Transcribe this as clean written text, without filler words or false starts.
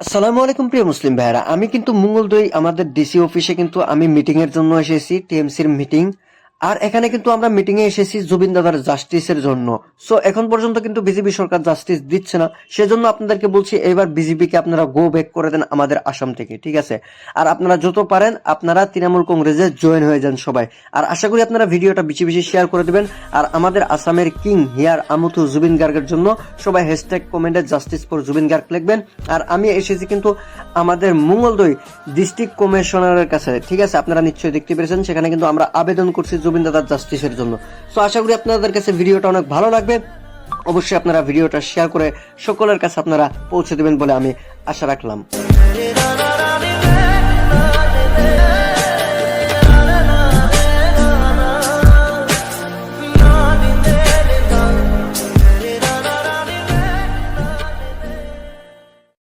আসসালামু আলাইকুম প্রিয় মুসলিম ভাইরা, আমি কিন্তু মঙ্গলদৈ আমাদের ডিসি অফিসে কিন্তু আমি মিটিং এর জন্য এসেছি, টিএমসির মিটিং। আর এখানে কিন্তু আমরা মিটিং এ এসেছি জুবিন দাদার জাস্টিসের জন্য। সো এখন পর্যন্ত কিন্তু বিজেপি সরকার জাস্টিস দিচ্ছে না, সেজন্য আপনাদেরকে বলছি এবার বিজেপিকে আপনারা গো ব্যাক করে দেন আমাদের আসাম থেকে, ঠিক আছে? আর আপনারা যত পারেন আপনারা তৃণমূল কংগ্রেসে জয়েন হয়ে যান সবাই। আর আশা করি আপনারা ভিডিওটা বেশি বেশি শেয়ার করে দেবেন। আর আমাদের আসামের কিং হিয়ার আমুথু জুবিন গার্গের জন্য সবাই হ্যাশট্যাগ কমেন্টে জাস্টিস ফর জুবিন গার্গ লিখবেন। আর আমি এসেছি কিন্তু আমাদের মঙ্গলদৈ ডিস্ট্রিক্ট কমিশনারের কাছে, ঠিক আছে? আপনারা নিশ্চয়ই দেখতে পেরেছেন, সেখানে কিন্তু আমরা আবেদন করছি জুবিন দাদার জাস্টিসের জন্য। সো আশা করি আপনাদের কাছে ভিডিওটা অনেক ভালো লাগবে। অবশ্যই আপনারা ভিডিওটা শেয়ার করে সকলের কাছে আপনারা পৌঁছে দেবেন বলে আমি আশা রাখলাম।